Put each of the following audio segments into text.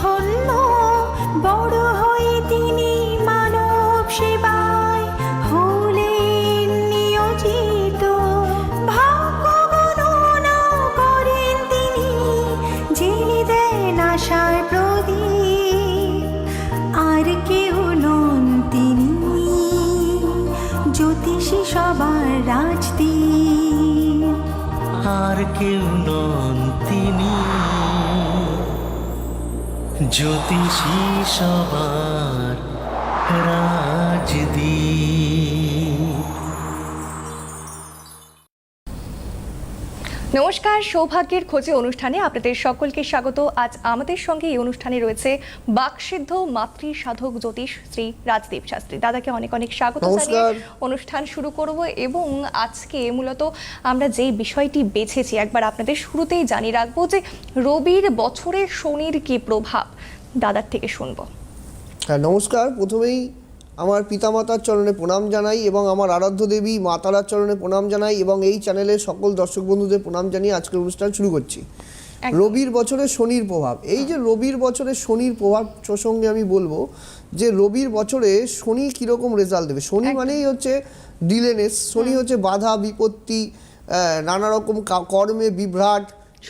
ধন্য, বড় হয়ে তিনি মানব সেবায় হলেন নিয়োজিত। ভাগ্য গণনা করেন তিনি, জেনে দেন আশার প্রদীপ। আর কেউ নন তিনি, জ্যোতিষী সবার রাজদীপ। আর কেউ নন তিনি, জ্যোতিষী সবার রাজদীপ। নমস্কার, সৌভাগ্যের খোঁজে অনুষ্ঠানে আপনাদের সকলকে স্বাগত। আজ আমাদের সঙ্গে এই অনুষ্ঠানে রয়েছে বাকসিদ্ধ মাতৃ সাধক জ্যোতিষ শ্রী রাজদীপ শাস্ত্রী। দাদাকে অনেক অনেক স্বাগত জানিয়ে অনুষ্ঠান শুরু করব। এবং আজকে মূলত আমরা যেই বিষয়টি বেছেছি একবার আপনাদের শুরুতেই জানিয়ে রাখবো যে রবির বছরের শনির কি প্রভাব, দাদার থেকে শুনবো। হ্যাঁ, নমস্কার। প্রথমেই আমার পিতামাতার চরণে প্রণাম জানাই এবং আমার আরাধ্য দেবী মা তারার চরণে প্রণাম জানাই এবং এই চ্যানেলের সকল দর্শক বন্ধুদের প্রণাম জানিয়ে আজকের অনুষ্ঠান শুরু করছি। রবির বছরে শনির প্রভাব, এই যে রবির বছরে শনির প্রভাব প্রসঙ্গে আমি বলবো যে রবির বছরে শনি কীরকম রেজাল্ট দেবে। শনি মানেই হচ্ছে ডিলেনেস, শনি হচ্ছে বাধা বিপত্তি, নানা রকম কর্মে বিভ্রাট,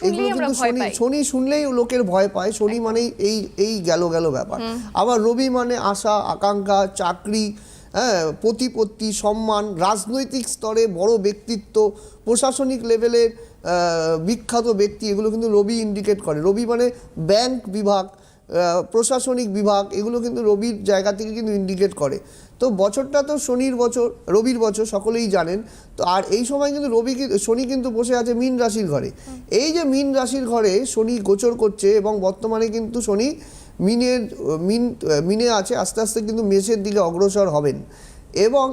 এগুলো কিন্তু শনি শুনলেই লোকের ভয় পায়। শনি মানেই এই গেল ব্যাপার। আবার রবি মানে আশা আকাঙ্ক্ষা, চাকরি, প্রতিপত্তি, সম্মান, রাজনৈতিক স্তরে বড় ব্যক্তিত্ব, প্রশাসনিক লেভেলের বিখ্যাত ব্যক্তি, এগুলো কিন্তু রবি ইন্ডিকেট করে। রবি মানে ব্যাংক বিভাগ, প্রশাসনিক বিভাগ, এগুলো কিন্তু রবির জায়গা থেকে কিন্তু ইন্ডিকেট করে। তো বছরটা তো শনির বছর, রবির বছর, সকলেই জানেন। তো আর এই সময় কিন্তু শনি কিন্তু বসে আছে মীন রাশির ঘরে। এই যে মীন রাশির ঘরে শনি গোচর করছে এবং বর্তমানে কিন্তু শনি মিনে আছে, আস্তে আস্তে কিন্তু মেষের দিকে অগ্রসর হবেন। এবং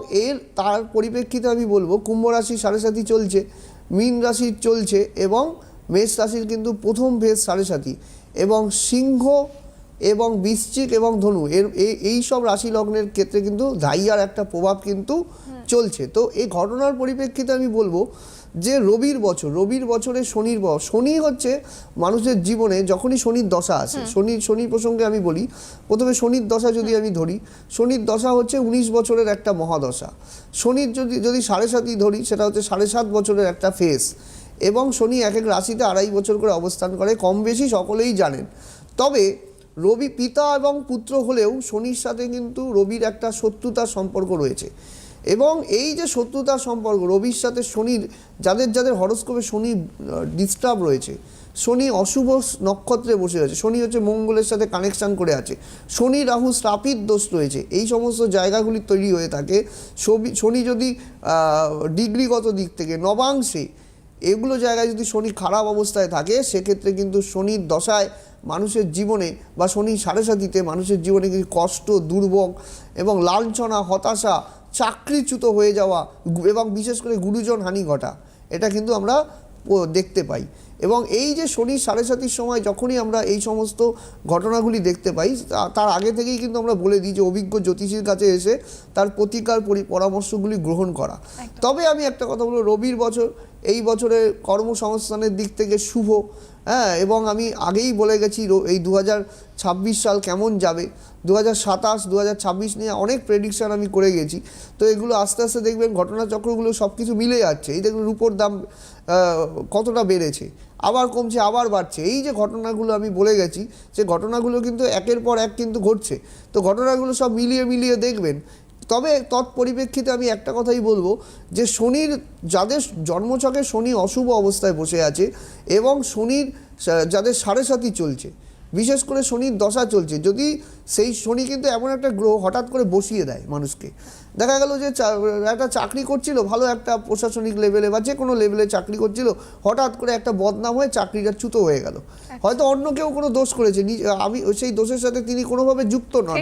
তার পরিপ্রেক্ষিতে আমি বলবো কুম্ভ রাশির সাড়ে সাথী চলছে, মীন রাশির চলছে এবং মেষ রাশির কিন্তু প্রথম ফেজ সাড়ে সাথী, এবং সিংহ এবং বৃশ্চিক এবং ধনু এই সব রাশি লগ্নের ক্ষেত্রে কিন্তু ধাইয়ার একটা প্রভাব কিন্তু চলছে। তো এই ঘটনার পরিপ্রেক্ষিতে আমি বলবো যে রবির বছরে শনি হচ্ছে মানুষের জীবনে যখনই শনির দশা আসে, শনি প্রসঙ্গে আমি বলি। প্রথমে শনির দশা যদি আমি ধরি, শনির দশা হচ্ছে 19 বছরের একটা মহাদশা। শনির যদি সাড়ে সাতই ধরি, সেটা হচ্ছে 7.5 বছরের একটা ফেজ। এবং শনি এক এক রাশিতে 2.5 বছর করে অবস্থান করে, কম বেশি সকলেই জানেন। তবে রবি পিতা এবং পুত্র হলেও শনির সাথে কিন্তু রবির একটা শত্রুতার সম্পর্ক রয়েছে। এবং এই যে শত্রুতার সম্পর্ক রবির সাথে শনির, যাদের হরস্কোপে শনি ডিস্টার্ব রয়েছে, শনি অশুভ নক্ষত্রে বসে আছে, শনি হচ্ছে মঙ্গলের সাথে কানেকশান করে আছে, শনি রাহু শ্রাপিত দোষ রয়েছে, এই সমস্ত জায়গাগুলি তৈরি হয়ে থাকে। শনি যদি ডিগ্রিগত দিক থেকে নবাংশে এগুলো জায়গায় যদি শনি খারাপ অবস্থায় থাকে, সেক্ষেত্রে কিন্তু শনির দশায় মানুষের জীবনে বা শনি সাড়ে সাথীতে মানুষের জীবনে কিন্তু কষ্ট, দুর্ভোগ এবং লাঞ্ছনা, হতাশা, চাকরিচ্যুত হয়ে যাওয়া এবং বিশেষ করে গুরুজন হানি ঘটা, এটা কিন্তু আমরা দেখতে পাই। এবং এই যে শনি সাড়ে সাতির সময় যখনই আমরা এই সমস্ত ঘটনাগুলি দেখতে পাই, তার আগে থেকেই কিন্তু আমরা বলে দিই যে অভিজ্ঞ জ্যোতিষীর কাছে এসে তার প্রতিকার পরামর্শগুলি গ্রহণ করা। তবে আমি একটা কথা বলবো, রবির বছর এই বছরে কর্মসংস্থানের দিক থেকে শুভ। এবং আমি আগেই বলে গেছি এই 2026 সাল কেমন যাবে, 2027, 2026 নিয়ে অনেক প্রেডিকশান আমি করে গেছি। তো এগুলো আস্তে আস্তে দেখবেন ঘটনাচক্রগুলো সব কিছু মিলে যাচ্ছে। এই দেখবেন রূপোর দাম কতটা বেড়েছে, আবার কমছে, আবার বাড়ছে। এই যে ঘটনাগুলো আমি বলে গেছি, সে ঘটনাগুলো কিন্তু একের পর এক কিন্তু ঘটছে। তো ঘটনাগুলো সব মিলিয়ে দেখবেন। তবে তৎপরিপ্রেক্ষিতে আমি একটা কথাই বলবো যে শনির, যাদের জন্মছকে শনি অশুভ অবস্থায় বসে আছে এবং শনির যাদের সাড়ে সাথী চলছে, বিশেষ করে শনির দশা চলছে, যদি সেই শনি কিন্তু এমন একটা গ্রহ হঠাৎ করে বসিয়ে দেয় মানুষকে। দেখা গেল যে একটা চাকরি করছিল, ভালো একটা প্রশাসনিক লেভেলে বা যে কোনো লেভেলে চাকরি করছিল, হঠাৎ করে একটা বদনাম হয়ে চাকরিটা চ্যুত হয়ে গেল। হয়তো অন্য কেউ কোনো দোষ করেছে, আমি সেই দোষের সাথে তিনি কোনোভাবে যুক্ত নন,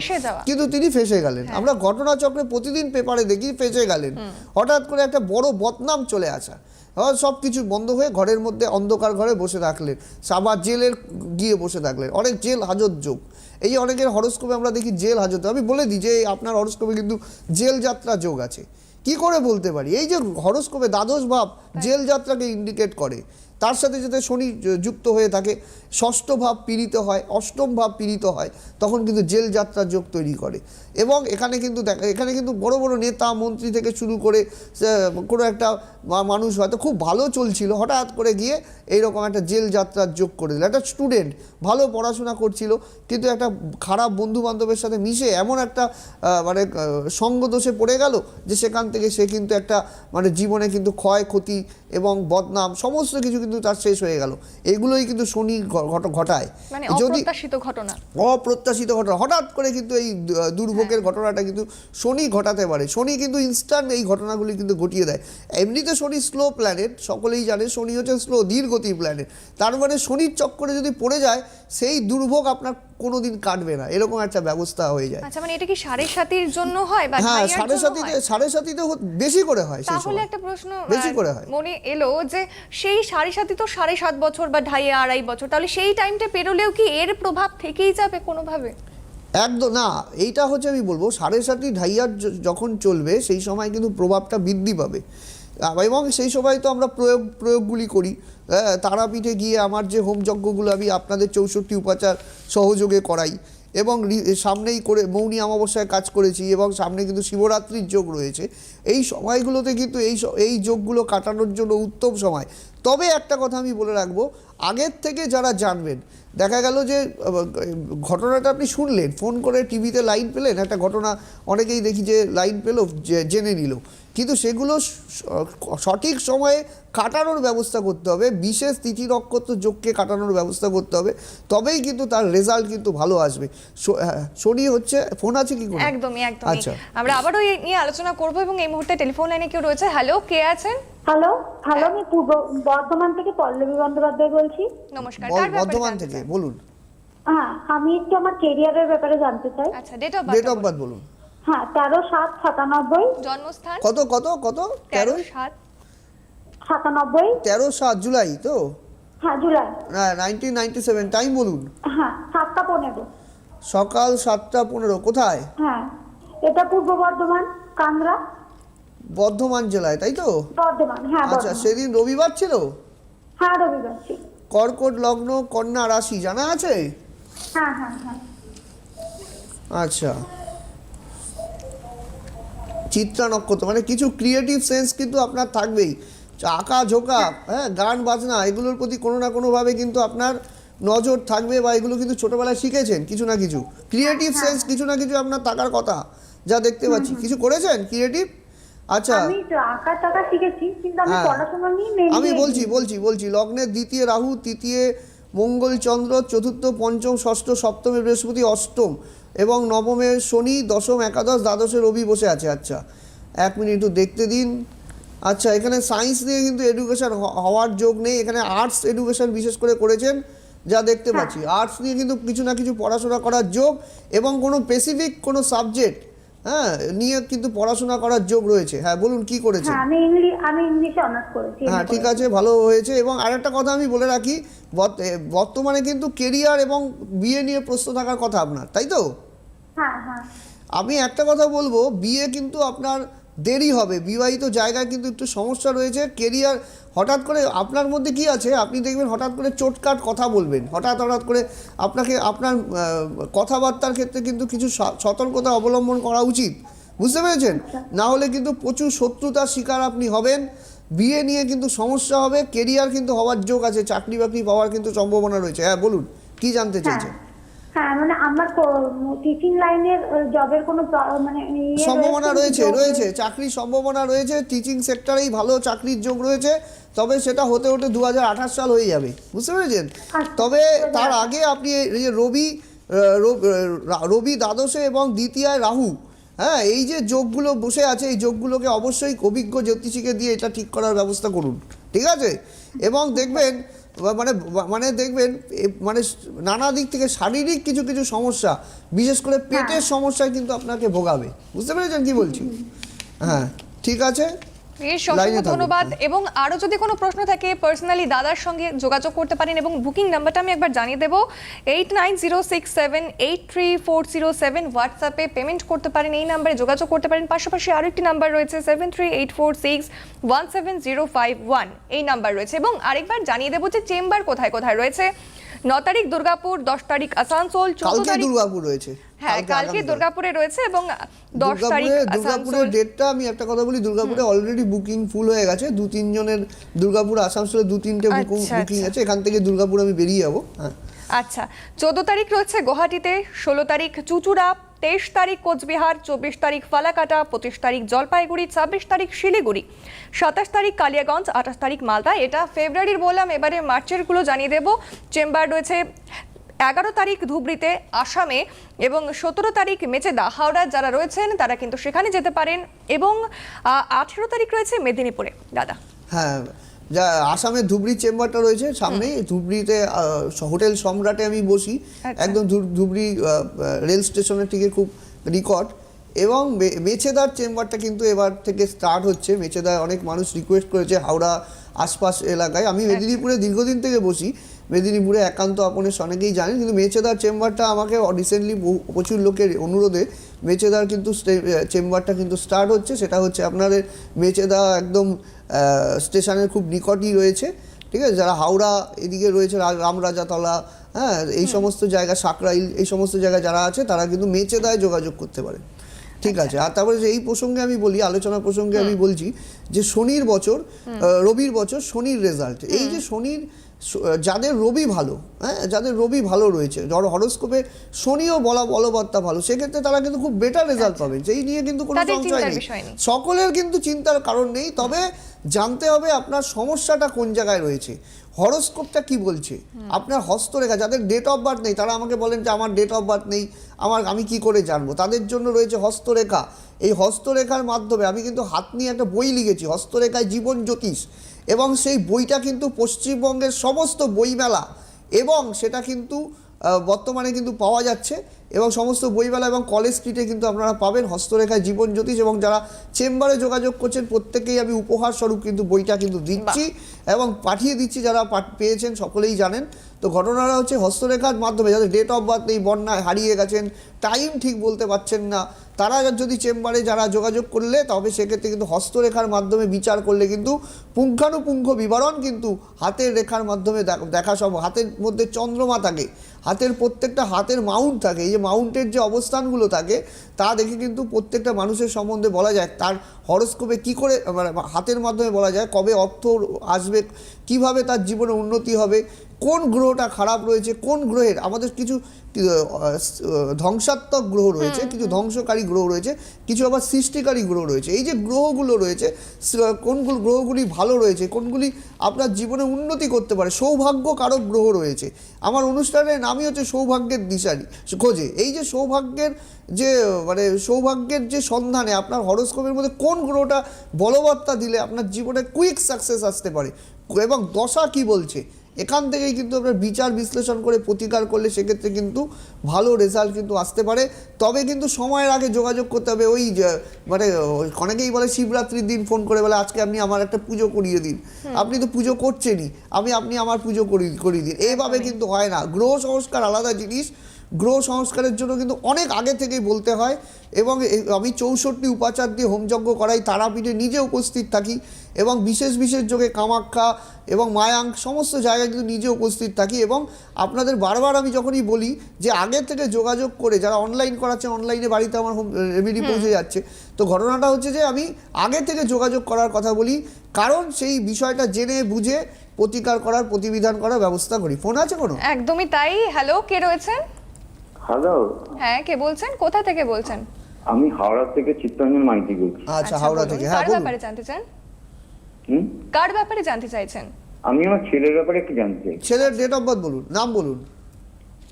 কিন্তু তিনি ফেঁসে গেলেন। আমরা ঘটনাচক্রে প্রতিদিন পেপারে দেখি ফেঁসে গেলেন, হঠাৎ করে একটা বড় বদনাম চলে আসা, সব কিছু বন্ধ হয়ে ঘরের মধ্যে অন্ধকার ঘরে বসে থাকলেন, আবার জেলের গিয়ে বসে থাকলেন, অনেক জেল হাজত যোগ। এই যে অনেকের হরস্কোপে আমরা দেখি জেল হাজত, আমি বলে দিই যে আপনার হরস্কোপে কিন্তু জেল যাত্রা যোগ আছে। কি করে বলতে পারি? এই যে হরস্কোপে দ্বাদশ ভাব জেল যাত্রাকে ইন্ডিকেট করে, তার সাথে যাতে শনি যুক্ত হয়ে থাকে, ষষ্ঠ ভাব পীড়িত হয়, অষ্টম ভাব পীড়িত হয়, তখন কিন্তু জেল যাত্রার যোগ তৈরি করে। এবং এখানে কিন্তু বড় বড় নেতা মন্ত্রী থেকে শুরু করে কোনো একটা মানুষ হয়তো খুব ভালো চলছিল, হঠাৎ করে গিয়ে এইরকম একটা জেল যাত্রার যোগ করে দিল। একটা স্টুডেন্ট ভালো পড়াশোনা করছিল, কিন্তু একটা খারাপ বন্ধু বান্ধবের সাথে মিশে এমন একটা মানে সঙ্গদোষে পড়ে গেল যে সেখান থেকে সে কিন্তু একটা মানে জীবনে কিন্তু ক্ষয়ক্ষতি এবং বদনাম সমস্ত কিছু কিন্তু তার শেষ হয়ে গেল। এগুলোই কিন্তু শনি ঘটায়। মানে যদি অপ্রত্যাশিত ঘটনা হঠাৎ করে কিন্তু এই দুর্ভোগের ঘটনাটা কিন্তু শনি ঘটাতে পারে। শনি কিন্তু ইনস্ট্যান্ট এই ঘটনাগুলি কিন্তু ঘটিয়ে দেয়। এমনিতে শনি স্লো প্ল্যানেট, সকলেই জানে শনি হচ্ছে স্লো ধীরগতির প্ল্যানেট। তার মানে শনির চক্করে যদি পড়ে যায় সেই দুর্ভোগ আপনার কোনোদিন কাটবে না, এরকম একটা ব্যবস্থা হয়ে যায়। আচ্ছা, মানে এটা কি সাড়ে সাতির জন্য হয় বা হ্যাঁ, সাড়ে সাতিতে বেশি করে হয়। তাহলে একটা প্রশ্ন বেশি করে হয় মনে এলো যে সেই সাড়ে সাতি তো 7.5 বছর বা 2.5 বছর, তাহলে সেই টাইমটা পেরোলেও কি এর প্রভাব থেকেই যাবে কোনোভাবে? একদম না, এইটা হচ্ছে আমি বলবো সাড়ে সাতি ঢাইয়ার যখন চলবে সেই সময় কিন্তু প্রভাবটা বৃদ্ধি পাবে। এবং সেই সময় তো আমরা প্রয়োগগুলি করি। তারাপীঠে গিয়ে আমার যে হোম যজ্ঞগুলো আমি আপনাদের 64 উপাচার সহযোগে করাই, এবং সামনেই করে মৌনী অমাবস্যায় কাজ করেছি, এবং সামনে কিন্তু শিবরাত্রির যোগ রয়েছে। এই সময়গুলোতে কিন্তু এই যোগগুলো কাটানোর জন্য উত্তম সময়। তবে একটা কথা আমি বলে রাখবো, আগের থেকে যারা জানবেন, দেখা গেল যে ঘটনাটা আপনি শুনলেন, ফোন করে টিভিতে লাইন পেলেন, একটা ঘটনা অনেকেই দেখি যে লাইন পেল, জেনে নিল, কিন্তু সেগুলো সঠিক সময়ে কাটানোর ব্যবস্থা করতে হবে, বিশেষ তিথি নক্ষত্র যোগকে কাটানোর ব্যবস্থা করতে হবে, তবেই কিন্তু তার রেজাল্ট কিন্তু ভালো আসবে। শনি হচ্ছে, ফোন আছে কি করে? একদমই। আচ্ছা, আমরা আবারও এই নিয়ে আলোচনা করব, এবং এই মুহূর্তে টেলিফোন লাইনে কেউ রয়েছে। হ্যালো, কে আছেন? হ্যালো, আমি পূর্ব বর্ধমান থেকে পল্লবী বন্দ্যোপাধ্যায় বলছি। নমস্কার, বর্ধমান থেকে বলুন। হ্যাঁ, আমি একটু আমার কেরিয়ারের ব্যাপারে জানতে চাই। আচ্ছা, ডেট অফ বার্থ বলুন। হ্যাঁ, 13/7/97। জন্মস্থান? কত 13/7/97। 13/7 জুলাই তো? হ্যাঁ, জুলাই। 1997। টাইম বলুন। হ্যাঁ, 7:15। সকাল 7:15। কোথায়? হ্যাঁ, এটা পূর্ব বর্ধমান, কান্দ্রা। বর্ধমান জেলায়, তাই তো? বর্ধমান, হ্যাঁ। আচ্ছা, সেদিন রবিবার ছিল? হ্যাঁ, রবিবার ছিল। কর্কট লগ্ন, কন্যা রাশি জানা আছে? হ্যাঁ। আচ্ছা, চিত্রা নক্ষত্র, মানে কিছু ক্রিয়েটিভ সেন্স কিন্তু আপনার থাকবেই। আঁকা ঝোঁকা, হ্যাঁ, গান বাজনা, এগুলোর প্রতি কোনো না কোনোভাবে কিন্তু আপনার নজর থাকবে, বা এগুলো কিন্তু ছোটবেলায় শিখেছেন কিছু না কিছু। ক্রিয়েটিভ সেন্স কিছু না কিছু আপনার থাকার কথা, যা দেখতে পাচ্ছি। কিছু করেছেন ক্রিয়েটিভ? আচ্ছা, আমি আঁকা টাকা শিখেছি, কিন্তু আমি পড়াশোনা নিয়ে আমি বলছি লগ্নের দ্বিতীয় রাহু, তৃতীয় মঙ্গল চন্দ্র, চতুর্থ পঞ্চম ষষ্ঠ সপ্তমে বৃহস্পতি, অষ্টম এবং নবমে শনি, দশম একাদশ দ্বাদশে রবি বসে আছে। আচ্ছা, 1 মিনিট একটু দেখতে দিন। আচ্ছা, এখানে সায়েন্স নিয়ে কিন্তু এডুকেশন হওয়ার যোগ নেই, এখানে আর্টস এডুকেশন বিশেষ করে করেছেন যা দেখতে পাচ্ছি। আর্টস নিয়ে কিন্তু কিছু না কিছু পড়াশোনা করার যোগ, এবং কোনো স্পেসিফিক কোনো সাবজেক্ট নিয়ে কিন্তু পড়াশোনা করার যোগ রয়েছে। হ্যাঁ, বলুন কি করেছেন? হ্যাঁ, আমি ইংলিশে অনার্স করেছি। হ্যাঁ, ঠিক আছে, ভালো হয়েছে। এবং আরেকটা কথা আমি বলে রাখি, বর্তমানে কিন্তু কেরিয়ার এবং বিয়ে নিয়ে প্রশ্ন থাকার কথা আপনার, তাই তো? হ্যাঁ। আমি একটা কথা বলবো, বিয়ে কিন্তু আপনার দেরি হবে, বিবাহিত জায়গায় কিন্তু একটু সমস্যা রয়েছে। কেরিয়ার হঠাৎ করে আপনার মধ্যে কি আছে, আপনি দেখবেন হঠাৎ করে চোটকাট কথা বলবেন, হঠাৎ করে আপনার কথাবার্তার ক্ষেত্রে কিন্তু কিছু সতর্কতা অবলম্বন করা উচিত, বুঝতে পেরেছেন? না হলে কিন্তু প্রচুর শত্রুতার শিকার আপনি হবেন। বিয়ে নিয়ে কিন্তু সমস্যা হবে, কেরিয়ার কিন্তু হওয়ার যোগ আছে, চাকরি বাকরি পাওয়ার কিন্তু সম্ভাবনা রয়েছে। হ্যাঁ, বলুন কি জানতে চাইছেন? হ্যাঁ, মানে আমার টিচিং লাইনের জবের কোনো মানে সম্ভাবনা রয়েছে, চাকরির সম্ভাবনা রয়েছে, টিচিং সেক্টরেই ভালো চাকরির যোগ রয়েছে। তবে সেটা হতে 2028 সাল হয়ে যাবে, বুঝতে পেরেছেন? তবে তার আগে আপনি এই যে রবি দ্বাদশে এবং দ্বিতীয়ায় রাহু, হ্যাঁ, এই যে যোগগুলো বসে আছে, এই যোগগুলোকে অবশ্যই অভিজ্ঞ জ্যোতিষীকে দিয়ে এটা ঠিক করার ব্যবস্থা করুন, ঠিক আছে? এবং দেখবেন মানে নানা দিক থেকে শারীরিক কিছু সমস্যা, বিশেষ করে পেটের সমস্যায় কিন্তু আপনাকে ভোগাবে, বুঝতে পেরেছেন কি বলছি? হ্যাঁ, ঠিক আছে, অসংখ্য থাকুন। ধন্যবাদ। এবং আরো যদি কোনো প্রশ্ন থাকে পার্সোনালি দাদার সঙ্গে যোগাযোগ করতে পারেন, এবং বুকিং নাম্বারটা আমি একবার জানিয়ে দেবো 8906783407, হোয়াটসঅ্যাপে পেমেন্ট করতে পারেন, এই নাম্বারে যোগাযোগ করতে পারেন। পাশাপাশি আরো একটি নাম্বার রয়েছে 7384617051, এই নাম্বার রয়েছে। এবং আরেকবার জানিয়ে দেবো যে চেম্বার কোথায় কোথায় রয়েছে। 9 তারিখ দুর্গাপুর, 10 তারিখ আসানসোল, 14 কালকে তারিখ দুর্গাপুর রয়েছে। হ্যাঁ কালকে আগামীকাল। দুর্গাপুরে রয়েছে, এবং 10 তারিখ দুর্গাপুরের আসানসোল। ডেটটা আমি একটা কথা বলি, দুর্গাপুরে অলরেডি বুকিং ফুল হয়ে গেছে। 2-3 জনের দুর্গাপুর, আসানসোলে 2-3টে আচ্ছা, বুকিং আচ্ছা। আছে। এখান থেকে দুর্গাপুর আমি বেরিয়ে যাবো। হ্যাঁ, আচ্ছা, 14 তারিখ রয়েছে গুয়াহাটিতে, 16 তারিখ চুচুড়া, 23 তারিখ কোচবিহার, 24 তারিখ ফালাকাটা, 25 তারিখ জলপাইগুড়ি, 26 তারিখ শিলিগুড়ি, 27 তারিখ কালিয়াগঞ্জ, 28 তারিখ মালদা। এটা ফেব্রুয়ারির বললাম, এবারে মার্চের গুলো জানিয়ে দেব। চেম্বার রয়েছে 11 তারিখ ধুবড়িতে আসামে, এবং 17 তারিখ মেচেদা হাওড়া। যারা রয়েছেন তারা কিন্তু সেখানে যেতে পারেন। এবং 18 তারিখ রয়েছে মেদিনীপুরে দাদা। হ্যাঁ, যা আসামের ধুবড়ির চেম্বারটা রয়েছে সামনেই। ধুবড়িতে হোটেল সম্রাটে আমি বসি, আচ্ছা। একদম ধুবড়ি রেল স্টেশনের থেকে খুব নিকট। এবং মেচেদার চেম্বারটা কিন্তু এবার থেকে স্টার্ট হচ্ছে। মেচেদায় অনেক মানুষ রিকোয়েস্ট করেছে হাওড়া আশপাশ এলাকায়। আমি মেদিনীপুরে দীর্ঘদিন থেকে বসি, মেদিনীপুরে একান্ত আপনের অনেকেই জানেন, কিন্তু মেচেদার চেম্বারটা আমাকে রিসেন্টলি প্রচুর লোকের অনুরোধে মেচেদার কিন্তু চেম্বারটা কিন্তু স্টার্ট হচ্ছে। সেটা হচ্ছে আপনাদের মেচেদা একদম স্টেশনের খুব নিকটই রয়েছে, ঠিক আছে। যারা হাওড়া এদিকে রয়েছে, রামরাজাতলা, হ্যাঁ, এই সমস্ত জায়গা, সাকরাইল, এই সমস্ত জায়গায় যারা আছে তারা কিন্তু মেচেদায় যোগাযোগ করতে পারে, ঠিক আছে। আর তারপরে যে এই প্রসঙ্গে আমি বলি, আলোচনা প্রসঙ্গে আমি বলছি যে শনির বছর, রবির বছর, শনির রেজাল্ট। এই যে শনির, যাদের রবি ভালো, হ্যাঁ, যাদের রবি ভালো রয়েছে, হরোস্কোপে শনিও বলবত্তা ভালো, সেক্ষেত্রে তারা কিন্তু খুব বেটার রেজাল্ট পাবে, সেই নিয়ে কিন্তু কোনো তাদের সংশয় চিন্তার নেই। বিষয় নেই। সকলের কিন্তু চিন্তার কারণ নেই, তবে জানতে হবে আপনার সমস্যাটা কোন জায়গায় রয়েছে, হরোস্কোপটা কি বলছে, আপনার হস্তরেখা। যাদের ডেট অফ বার্থ নেই তারা আমাকে বলেন যে আমার ডেট অফ বার্থ নেই, আমি কি করে জানবো? তাদের জন্য রয়েছে হস্তরেখা। এই হস্তরেখার মাধ্যমে আমি কিন্তু হাত নিয়ে একটা বই লিখেছি, হস্তরেখায় জীবন জ্যোতিষ, এবং সেই বইটা কিন্তু পশ্চিমবঙ্গের সমস্ত বইমেলা, এবং সেটা কিন্তু বর্তমানে কিন্তু পাওয়া যাচ্ছে, এবং সমস্ত বইমেলা এবং কলেজ স্ট্রিটে কিন্তু আপনারা পাবেন হস্তরেখায় জীবন জ্যোতিষ। এবং যারা চেম্বারে যোগাযোগ করছেন প্রত্যেকেই আমি উপহার স্বরূপ কিন্তু বইটা কিন্তু দিচ্ছি এবং পাঠিয়ে দিচ্ছি। যারা পেয়েছেন সকলেই জানেন। তো ঘটনাটা হচ্ছে হস্তরেখার মাধ্যমে যাদের ডেট অফ বার্থ নেই, বন্যায় হারিয়ে গেছেন, টাইম ঠিক বলতে পারছেন না, তারা যদি চেম্বারে যারা যোগাযোগ করলে, তবে সেক্ষেত্রে কিন্তু হস্তরেখার মাধ্যমে বিচার করলে কিন্তু পুঙ্খানুপুঙ্খ বিবরণ কিন্তু হাতের রেখার মাধ্যমে দেখা সম্ভব। হাতের মধ্যে চন্দ্রমা থাকে, হাতের প্রত্যেকটা হাতের মাউন্ট থাকে, এই যে মাউন্টের যে অবস্থানগুলো থাকে তা দেখে কিন্তু প্রত্যেকটা মানুষের সম্বন্ধে বলা যায়, তার হরোস্কোপে কী করে, মানে হাতের মাধ্যমে বলা যায় কবে অর্থ আসবে, কিভাবে তার জীবনে উন্নতি হবে, কোন গ্রহটা খারাপ রয়েছে, কোন গ্রহের, আমাদের কিছু ধ্বংসাত্মক গ্রহ রয়েছে, কিছু ধ্বংসকারী গ্রহ রয়েছে, কিছু আবার সৃষ্টিকারী গ্রহ রয়েছে। এই যে গ্রহগুলো রয়েছে, কোনগুলো গ্রহগুলি ভালো রয়েছে, কোনগুলি আপনার জীবনে উন্নতি করতে পারে, সৌভাগ্যকারক গ্রহ রয়েছে। আমার অনুষ্ঠানের নামই হচ্ছে সৌভাগ্যের দিশারি খোঁজে। এই যে সৌভাগ্যের যে সৌভাগ্যের যে সন্ধানে আপনার হরোস্কোপের মধ্যে কোন গ্রহটা বলবত্তা দিলে আপনার জীবনে কুইক সাকসেস আসতে পারে, এবং দশা কি বলছে, এখান থেকেই কিন্তু আপনার বিচার বিশ্লেষণ করে প্রতিকার করলে সেক্ষেত্রে কিন্তু ভালো রেজাল্ট কিন্তু আসতে পারে। তবে কিন্তু সময়ের আগে যোগাযোগ করতে হবে। ওই অনেকেই বলে শিবরাত্রির দিন ফোন করে বলে আজকে আপনি আমার একটা পুজো করিয়ে দিন, আপনি তো পুজো করছেনই, আপনি আমার পুজো করিয়ে দিন, এইভাবে কিন্তু হয় না। গ্রহ সংস্কার আলাদা জিনিস, গ্রহ সংস্কারের জন্য কিন্তু অনেক আগে থেকেই বলতে হয়। এবং আমি 64 উপাচার দিয়ে হোমযজ্ঞ করাই, তারাপীঠে নিজে উপস্থিত থাকি, এবং বিশেষ বিশেষ যোগে কামাখ্যা এবং মায়াঙ্ক সমস্ত জায়গায় কিন্তু নিজে উপস্থিত থাকি। এবং আপনাদের বারবার আমি যখনই বলি যে আগে থেকে যোগাযোগ করে, যারা অনলাইন করাচ্ছে অনলাইনে বাড়িতে আমার হোম রেমেডি পৌঁছে যাচ্ছে, তো ঘটনাটা হচ্ছে যে আমি আগে থেকে যোগাযোগ করার কথা বলি, কারণ সেই বিষয়টা জেনে বুঝে প্রতিকার করার, প্রতিবিধান করার ব্যবস্থা করি। ফোন আছে কোনো? একদমই তাই। হ্যালো, কে রয়েছেন? হ্যালো, হ্যাঁ, কে বলছেন, কোথা থেকে বলছেন? আমি হাওড়া থেকে চিত্তরঞ্জন মাইতি বলছি। আচ্ছা, হাওড়া বলুন, থেকে। হ্যাঁ, কার বলুন। ব্যাপারে জানতে চান? হুম? কার ব্যাপারে জানতে চাইছেন? আমি আমার ছেলের ব্যাপারে একটু জানতে চাই। ছেলের ডেট অফ বার্থ বলুন, নাম বলুন।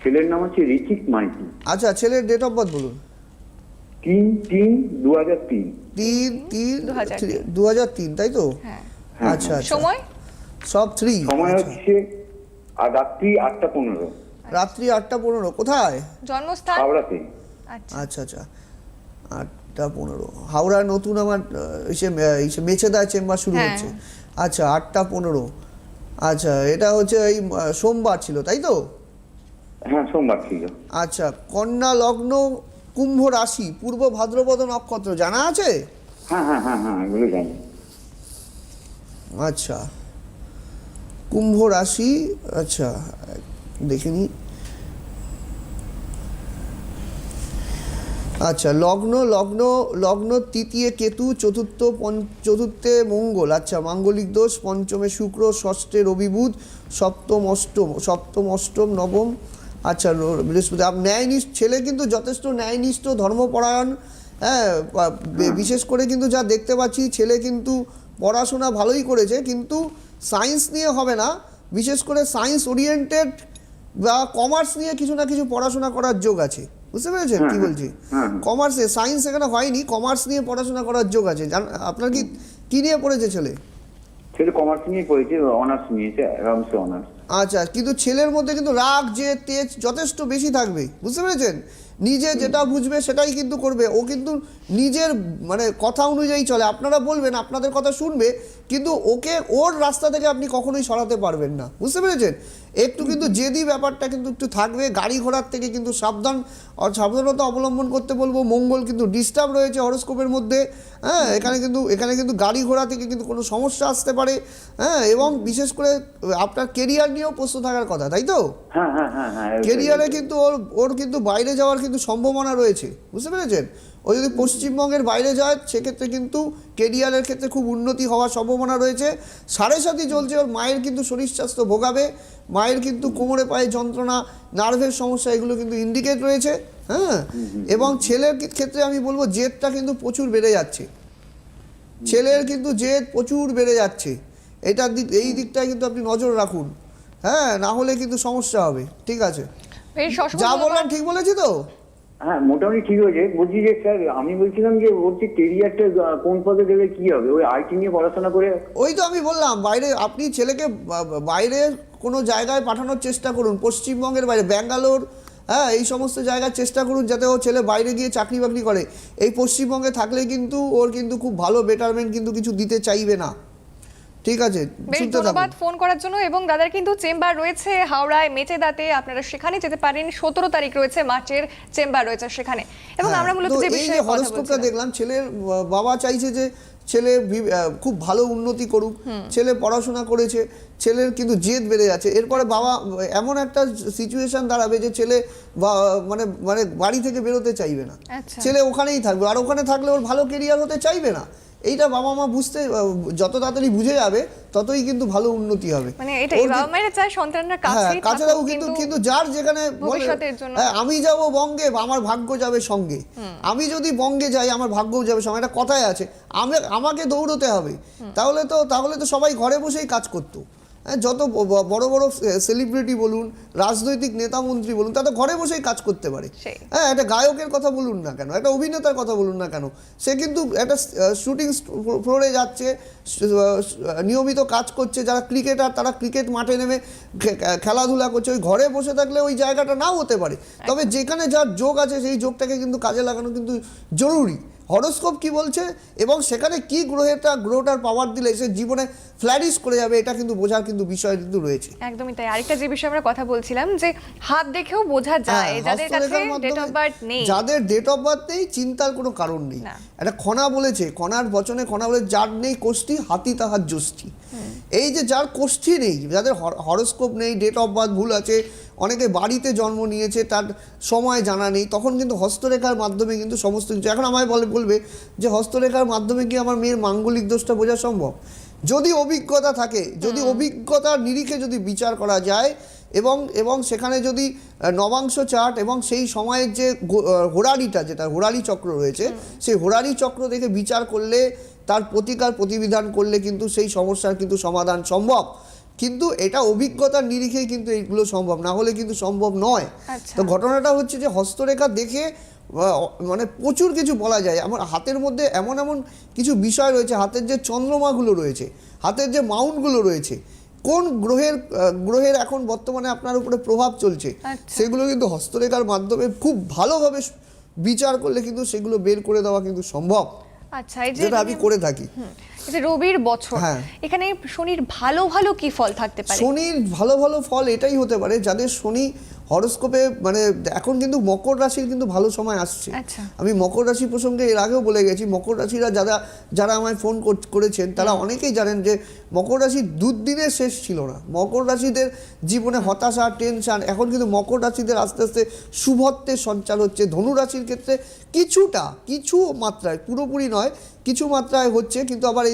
ছেলের নাম হচ্ছে ঋচিক মাইতি। আচ্ছা, ছেলের ডেট অফ বার্থ বলুন। 3/3/2003। 3/3/2003, তাই তো? হ্যাঁ। আচ্ছা আচ্ছা, সময়? সব 3। সময় হচ্ছে রাত্রি 8টা 15। রাত্রি 8টা 15। কোথায়? জন্মস্থান? হাওড়াতে। আচ্ছা। আচ্ছা আচ্ছা। আর 8:15 হাওড়ার নতুন আমার মেছেদা চেম্বার শুরু হ্যাঁ। হচ্ছে। আচ্ছা 8:15। আচ্ছা এটা হচ্ছে এই সোমবার ছিল তাই তো? হ্যাঁ সোমবার ছিল। আচ্ছা কন্যা লগ্ন, কুম্ভ রাশি, পূর্ব ভাদ্রপদ নক্ষত্র জানা আছে? হ্যাঁ হ্যাঁ হ্যাঁ হ্যাঁ এগুলো জানি। আচ্ছা কুম্ভ রাশি, আচ্ছা দেখিনি। আচ্ছা লগ্ন লগ্ন লগ্ন তৃতীয় কেতু, চতুর্থে মঙ্গল, আচ্ছা মাঙ্গলিক দোষ, পঞ্চমে শুক্র, ষষ্ঠে রবি বুধ, সপ্তম অষ্টম নবম, আচ্ছা বৃহস্পতি। ন্যায়নিষ্ঠ ছেলে কিন্তু যথেষ্ট ন্যায়নিষ্ঠ, ধর্মপরায়ণ, হ্যাঁ বিশেষ করে কিন্তু যা দেখতে পাচ্ছি ছেলে কিন্তু পড়াশোনা ভালোই করেছে, কিন্তু সায়েন্স নিয়ে হবে না, বিশেষ করে সায়েন্স ওরিয়েন্টেড বা কমার্স নিয়ে কিছু না কিছু পড়াশোনা করার যোগ আছে। বুঝতে পেরেছেন কি বলছি? কমার্সে, সায়েন্স এখানে হয়নি, কমার্স নিয়ে পড়াশোনা করার যোগ আছে। আপনার কি নিয়ে পড়েছে ছেলে? ছেলে কমার্স নিয়ে পড়েছে, অনার্স নিয়েছে, অ্যাকাউন্টসে অনার্স। আচ্ছা কিন্তু ছেলের মধ্যে কিন্তু রাগ যে তেজ যথেষ্ট বেশি থাকবে, বুঝতে পেরেছেন? নিজে যেটা বুঝবে সেটাই কিন্তু করবে, ও কিন্তু নিজের মানে কথা অনুযায়ী চলে। আপনারা বলবেন, আপনাদের কথা শুনবে, কিন্তু ওকে ওর রাস্তা থেকে আপনি কখনোই সরাতে পারবেন না, বুঝতে পেরেছেন? একটু কিন্তু জেদি ব্যাপারটা কিন্তু একটু থাকবে। গাড়ি ঘোড়ার থেকে কিন্তু সাবধানতা অবলম্বন করতে বলবো। মঙ্গল কিন্তু ডিস্টার্ব রয়েছে হরোস্কোপের মধ্যে, হ্যাঁ এখানে কিন্তু গাড়ি ঘোড়া থেকে কিন্তু কোনো সমস্যা আসতে পারে, হ্যাঁ এবং বিশেষ করে আপনার কেরিয়ার নিয়েও প্রশ্ন থাকার কথা, তাই তো? হ্যাঁ হ্যাঁ হ্যাঁ হ্যাঁ কেরিয়ারে কিন্তু ওর কিন্তু বাইরে যাওয়ার কিন্তু সম্ভাবনা রয়েছে, বুঝতে পেরেছেন? ও যদি পশ্চিমবঙ্গের বাইরে যায় সেক্ষেত্রে কিন্তু কেরিয়ারের ক্ষেত্রে খুব উন্নতি হওয়ার সম্ভাবনা রয়েছে। 7.5 চলছে, ওর মায়ের কিন্তু শরীর স্বাস্থ্য ভোগাবে, মায়ের কিন্তু কোমরে পায়ে যন্ত্রণা, নার্ভের সমস্যা, এগুলো কিন্তু ইন্ডিকেট রয়েছে, হ্যাঁ। এবং ছেলের ক্ষেত্রে আমি বলবো জেদটা কিন্তু প্রচুর বেড়ে যাচ্ছে, ছেলের কিন্তু জেদ প্রচুর বেড়ে যাচ্ছে। এই দিকটায় কিন্তু আপনি নজর রাখুন, হ্যাঁ না হলে কিন্তু সমস্যা হবে। ঠিক আছে, বেশ অসংখ্য যা বললাম ধন্যবাদ। ঠিক বলেছি তো? হ্যাঁ মোটামুটি ঠিক হয়েছে। বলছি যে স্যার আমি বলছিলাম যে ওর যে কেরিয়ারটা কোন পদে গেলে কি হবে, ওই আইটি নিয়ে পড়াশোনা করে? ওই তো আমি বললাম, বাইরে আপনি ছেলেকে বাইরে কোনো জায়গায় পাঠানোর চেষ্টা করুন, পশ্চিমবঙ্গের বাইরে, ব্যাঙ্গালোর, হ্যাঁ এই সমস্ত জায়গার চেষ্টা করুন যাতে ও ছেলে বাইরে গিয়ে চাকরি বাকরি করে। এই পশ্চিমবঙ্গে থাকলে কিন্তু ওর কিন্তু খুব ভালো বেটারমেন্ট কিন্তু কিছু দিতে চাইবে না। ঠিক আছে, বেশ শুনতে ধন্যবাদ থাকুন। ফোন করার জন্য। এবং দাদার কিন্তু চেম্বার রয়েছে হাওড়ায় মেচেদাতে, আপনারা সেখানে যেতে পারেন। 17 তারিখ রয়েছে মার্চের চেম্বার রয়েছে সেখানে। এবং হ্যাঁ, আমরা মূলত তো যে এই বিষয়ে কথা হরোস্কোপটা বলছিলাম, দেখলাম, ছেলের বাবা চাইছে যে ছেলে খুব ভালো উন্নতি করুক, ছেলে পড়াশোনা করেছে, ছেলের কিন্তু জেদ বেড়ে যাচ্ছে। এরপরে বাবা এমন একটা সিচুয়েশন দাঁড়াবে যে ছেলে মানে মানে বাড়ি থেকে বেরোতে চাইবে না, আচ্ছা। ছেলে ওখানেই থাকবে, আর ওখানে থাকলে ওর ভালো কেরিয়ার হতে চাইবে না। এইটা বাবা মা বুঝতে যত তাড়াতাড়ি বুঝে যাবে ততই কিন্তু ভালো উন্নতি হবে। মানে এটাই বাবা মায়েরা চায় সন্তানরা কাছেই থাকুক, কাছে থাকুক, কিন্তু যার যেখানে ভবিষ্যতের জন্য। আমি যাব বঙ্গে আমার ভাগ্য যাবে সঙ্গে, আমি যদি বঙ্গে যাই আমার ভাগ্যও যাবে সঙ্গে, একটা কথাই আছে। আমাকে দৌড়তে হবে, তাহলে তো সবাই ঘরে বসেই কাজ করতো। হ্যাঁ, যত বড় বড় সেলিব্রিটি বলুন, রাজনৈতিক নেতা মন্ত্রী বলুন, তারা তো ঘরে বসেই কাজ করতে পারে। সেই। হ্যাঁ, একটা গায়কের কথা বলুন না কেন, একটা অভিনেতার কথা বলুন না কেন, সে কিন্তু একটা শুটিং ফ্লোরে যাচ্ছে, নিয়মিত কাজ করছে। যারা ক্রিকেটার তারা ক্রিকেট মাঠে নেমে খেলাধুলা করছে। ওই ঘরে বসে থাকলে ওই জায়গাটা নাও হতে পারে, তবে যেখানে যার যোগ আছে সেই যোগটাকে কিন্তু কাজে লাগানো কিন্তু জরুরি। হরোস্কোপ কি বলছে এবং সেখানে কি গ্রহটার পাওয়ার দিলে সে জীবনে ফ্ল্যারিশ করে যাবে, এটা কিন্তু বোঝার কিন্তু বিষয় কিন্তু রয়েছে। একদমই তাই। আরেকটা যে বিষয়ে আমরা কথা বলছিলাম যে হাত দেখেও বোঝা যায় যাদের কাছে ডেট অফ বার্থ নেই, যাদের ডেট অফ বার্থ নেই চিন্তার কোনো কারণ নেই। একটা খনা বলেছে, খনার বচনে খনা বলে, যার নেই কোষ্ঠী হাতি তাহার যষ্টি। এই যে যার কোষ্ঠী নেই, যাদের হরোস্কোপ নেই, ডেট অফ বার্থ ভুল আছে, অনেকে বাড়িতে জন্ম নিয়েছে তার সময় জানা নেই, তখন কিন্তু হস্তরেখার মাধ্যমে কিন্তু সমস্ত কিছু। এখন আমায় বলবে যে হস্তরেখার মাধ্যমে কি আমার মেয়ের মাঙ্গলিক দোষটা বোঝা সম্ভব? যদি অভিজ্ঞতা থাকে, যদি অভিজ্ঞতার নিরিখে যদি বিচার করা যায় এবং সেখানে যদি নবাংশ চার্ট এবং সেই সময়ের যে হোরারিটা, যেটা হোরারি চক্র রয়েছে, সেই হোরারি চক্র দেখে বিচার করলে, তার প্রতিকার প্রতিবিধান করলে কিন্তু সেই সমস্যার কিন্তু সমাধান সম্ভব। কিন্তু এটা অভিজ্ঞতার নিরিখেই কিন্তু এইগুলো সম্ভব, না হলে কিন্তু সম্ভব নয়। তো ঘটনাটা হচ্ছে যে হস্তরেখা দেখে মানে প্রচুর কিছু বলা যায়। আমার হাতের মধ্যে এমন এমন কিছু বিষয় রয়েছে, হাতের যে চন্দ্রমাগুলো রয়েছে, হাতের যে মাউন্টগুলো রয়েছে, কোন গ্রহের এখন বর্তমানে আপনার উপরে প্রভাব চলছে, সেগুলো কিন্তু হস্তরেখার মাধ্যমে খুব ভালোভাবে বিচার করলে কিন্তু সেগুলো বের করে দেওয়া কিন্তু সম্ভব, আচ্ছা, এই যে যেটা আমি করে থাকি। এই যে রবির বছর, হ্যাঁ। এখানে শনির ভালো ভালো কি ফল থাকতে পারে? শনির ভালো ভালো ফল এটাই হতে পারে যাদের শনি হরোস্কোপে মানে এখন কিন্তু মকর রাশির কিন্তু ভালো সময় আসছে। আচ্ছা। আমি মকর রাশি প্রসঙ্গে এর আগেও বলে গেছি, মকর রাশিরা যারা আমায় ফোন করেছেন তারা অনেকেই জানেন যে মকর রাশির দুদিনের শেষ ছিল না। মকর রাশিদের জীবনে হতাশা, টেনশন, এখন কিন্তু মকর রাশিদের আস্তে আস্তে শুভত্বের সঞ্চার হচ্ছে। ধনু রাশির ক্ষেত্রে কিছু মাত্রায়, পুরোপুরি নয়, কিছু মাত্রায় হচ্ছে, কিন্তু আবার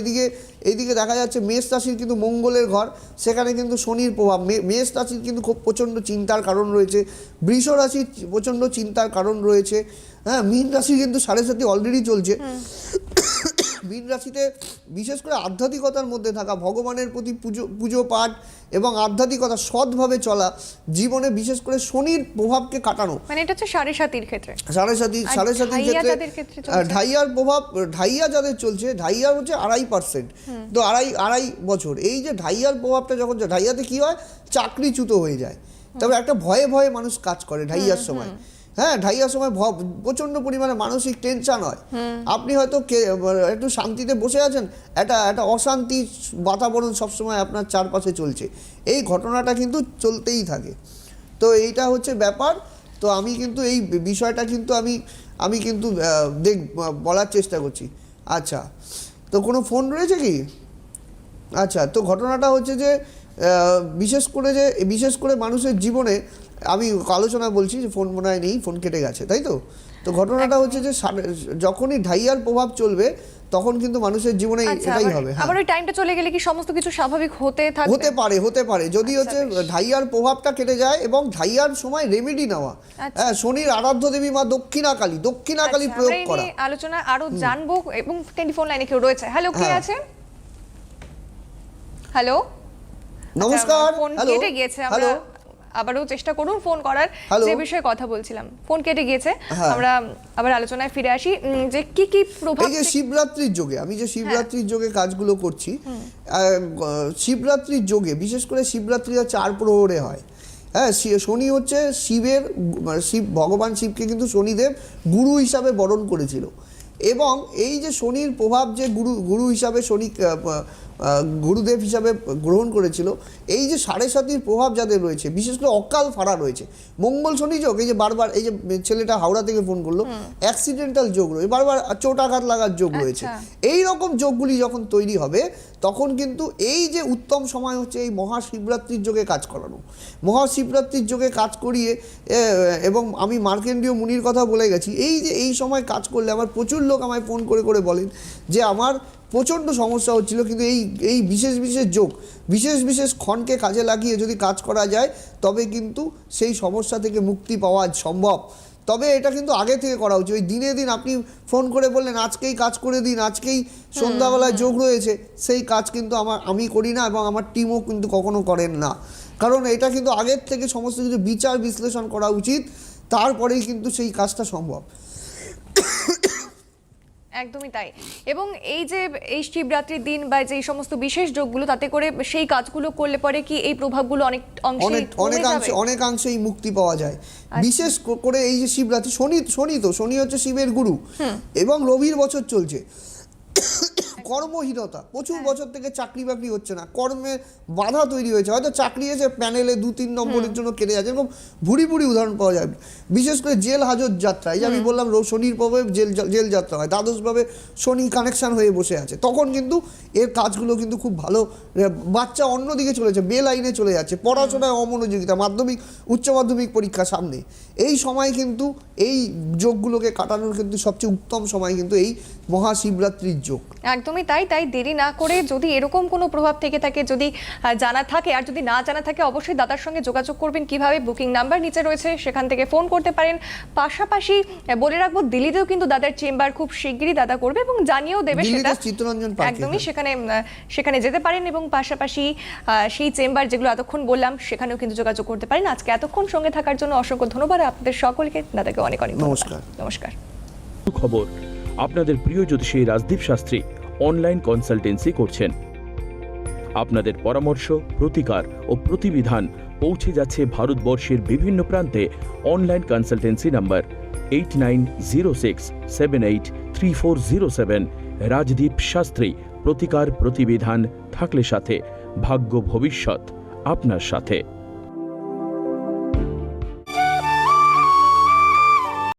এইদিকে দেখা যাচ্ছে মেষ রাশির কিন্তু মঙ্গলের ঘর, সেখানে কিন্তু শনির প্রভাব। মেষ রাশির কিন্তু খুব প্রচণ্ড চিন্তার কারণ রয়েছে, বৃষ রাশির প্রচণ্ড চিন্তার কারণ রয়েছে। হ্যাঁ, মীন রাশি কিন্তু 7.5 অলরেডি চলছে। মীন রাশিতে বিশেষ করে আধ্যাত্মিকতার মধ্যে থাকা, ভগবানের প্রতি পুজো পাঠ এবং আধ্যাত্মিকতা সৎভাবে চলা, জীবনে বিশেষ করে শনির প্রভাবকে কাটানো। মানে এটা হচ্ছে 7.5 ক্ষেত্রে, 7.5 ক্ষেত্রে ঢাইয়ার প্রভাব। ঢাইয়া যাদের চলছে, ঢাইয়ার হচ্ছে 2.5%, তো আড়াই বছর। এই যে ঢাইয়ার প্রভাবটা যখন ঢাইয়াতে কি হয়, চাকরিচ্যুত হয়ে যায়। তবে একটা ভয়ে ভয়ে মানুষ কাজ করে ঢাইয়ার সময়। হ্যাঁ, ঢাইয়ার সময় প্রচন্ড পরিমাণে মানসিক টেনশন হয়। আপনি হয়তো একটু শান্তিতে বসে আছেন, একটা অশান্তি বাতাবরণ সবসময় আপনার চারপাশে চলছে। এই ঘটনাটা কিন্তু চলতেই থাকে। তো এইটা হচ্ছে ব্যাপার। তো আমি কিন্তু এই বিষয়টা কিন্তু আমি কিন্তু বলার চেষ্টা করছি। আচ্ছা, তো কোনো ফোন রয়েছে কি? আচ্ছা, তো ঘটনাটা হচ্ছে যে বিশেষ করে মানুষের জীবনে আমি আলোচনা বলছি, যে ফোন মনে হয় নেই, ফোন কেটে গেছে, তাই তো? তো ঘটনাটা হচ্ছে যে যখনই ঢাইয়ার প্রভাব চলবে তখন কিন্তু মানুষের জীবনে এটাই হবে। আবার ওই টাইমটা চলে গেলে কি সমস্ত কিছু স্বাভাবিক হতে পারে যদি হচ্ছে ঢাইয়ার প্রভাবটা কেটে যায় এবং ঢাইয়ার সময় রেমেডি নেওয়া। হ্যাঁ, শনির আরাধ্য দেবী মা দক্ষিণা কালী প্রয়োগ করা। আলোচনা আরো জানবো। এবং টেলিফোন লাইনে কেউ রয়েছে। হ্যালো, কে আছে? হ্যালো, নমস্কার। ফোন কেটে গিয়েছে, আমরা আবারও চেষ্টা করুন ফোন করার। যে বিষয়ে কথা বলছিলাম, ফোন কেটে গিয়েছে, আমরা আবার আলোচনায় ফিরে আসি। যে কি প্রভাব, এই যে শিবরাত্রির যোগে, আমি যে শিবরাত্রির যোগে কাজগুলো করছি, শিবরাত্রির যোগে বিশেষ করে শিবরাত্রিটা 4 প্রহরে হয়। হ্যাঁ, শনি হচ্ছে ভগবান শিবকে কিন্তু শনিদেব গুরু হিসাবে বরণ করেছিল। এবং এই যে শনির প্রভাব যে গুরু হিসাবে শনি গুরুদেব হিসাবে গ্রহণ করেছিল, এই যে 7.5 প্রভাব যাদের রয়েছে, বিশেষ করে অকাল ফাড়া রয়েছে, মঙ্গল শনি যোগ, এই যে বারবার এই যে ছেলেটা হাওড়া থেকে ফোন করলো, অ্যাক্সিডেন্টাল যোগ রয়েছে, বারবার চোটাঘাত লাগার যোগ রয়েছে। এই রকম যোগগুলি যখন তৈরি হবে তখন কিন্তু এই যে উত্তম সময় হচ্ছে এই মহাশিবরাত্রির যোগে কাজ করানো। মহাশিবরাত্রির যোগে কাজ করিয়ে, এবং আমি মার্কেন্ডীয় মুনির কথা বলে গেছি, এই যে এই সময় কাজ করলে আমার প্রচুর লোক আমায় ফোন করে বলেন যে আমার প্রচণ্ড সমস্যা হচ্ছিল, কিন্তু এই বিশেষ যোগ, বিশেষ ক্ষণকে কাজে লাগিয়ে যদি কাজ করা যায় তবে কিন্তু সেই সমস্যা থেকে মুক্তি পাওয়া সম্ভব। তবে এটা কিন্তু আগে থেকে করা উচিত। ওই দিনে দিন আপনি ফোন করে বললেন আজকেই কাজ করে দিন, আজকেই সন্ধ্যাবেলায় যোগ রয়েছে, সেই কাজ কিন্তু আমি করি না এবং আমার টিমও কিন্তু কখনো করেন না। কারণ এটা কিন্তু আগের থেকে সমস্ত কিছু বিচার বিশ্লেষণ করা উচিত, তারপরেই কিন্তু সেই কাজটা সম্ভব। একদমই তাই। এবং এই যে এই শিবরাত্রির দিন বা যে সমস্ত বিশেষ যোগগুলো, তাতে করে সেই কাজগুলো করলে পরে কি এই প্রভাবগুলো অনেকাংশেই মুক্তি পাওয়া যায়। বিশেষ করে এই যে শিবরাত্রি, শনি হচ্ছে শিবের গুরু, এবং রবির বছর চলছে। কর্মহীনতা, প্রচুর বছর থেকে চাকরি বাকরি হচ্ছে না, কর্মে বাধা তৈরি হয়েছে, হয়তো চাকরি এসে প্যানেলে 2-3 নম্বরের জন্য কেটে যাচ্ছে, এরকম ভুরি উদাহরণ পাওয়া যায়। বিশেষ করে জেল হাজত যাত্রা, এই যে আমি বললাম শনির প্রভাবে জেল যাত্রা হয়, দ্বাদশভাবে শনি কানেকশন হয়ে বসে আছে, তখন কিন্তু এর কাজগুলো কিন্তু খুব ভালো। বাচ্চা অন্যদিকে চলেছে, বেলাইনে চলে যাচ্ছে, পড়াশোনায় অমনোযোগিতা, উচ্চ মাধ্যমিক পরীক্ষা সামনে, এই সময় কিন্তু এই যোগগুলোকে কাটানোর কিন্তু সবচেয়ে উত্তম সময় কিন্তু এই মহাশিবরাত্রির যোগ। একদমই তাই দেরি না করে যদি এরকম কোনো প্রভাব থেকে থাকে, যদি জানা থাকে, আর যদি না জানা থাকে অবশ্যই দাদার সঙ্গে যোগাযোগ করবেন। কিভাবে? বুকিং নাম্বার নিচে রয়েছে, সেখান থেকে ফোন করতে পারেন। পাশাপাশি বলে রাখবো, দিল্লিতেও কিন্তু দাদার চেম্বার খুব শিগগিরই দাদা করবে এবং জানিয়েও দেবে সেটা। একদমই সেখানে যেতে পারেন এবং পাশাপাশি সেই চেম্বার যেগুলো এতক্ষণ বললাম সেখানেও কিন্তু যোগাযোগ করতে পারেন। আজকে এতক্ষণ সঙ্গে থাকার জন্য অসংখ্য ধন্যবাদ আপনাদের সকলকে। দাদাকে অনেক নমস্কার। খবর, আপনাদের প্রিয় জ্যোতিষী রাজদীপ শাস্ত্রী অনলাইন কনসালটেন্সি করছেন। আপনাদের পরামর্শ, প্রতিকার ও প্রতিবিধান পৌঁছে যাচ্ছে ভারতবর্ষের বিভিন্ন প্রান্তে। Online consultancy number 8906783407। Rajdeep Shastri, প্রতিকার প্রতিবিধান থাকলে সাথে, ভাগ্য ভবিষ্যৎ আপনার সাথে।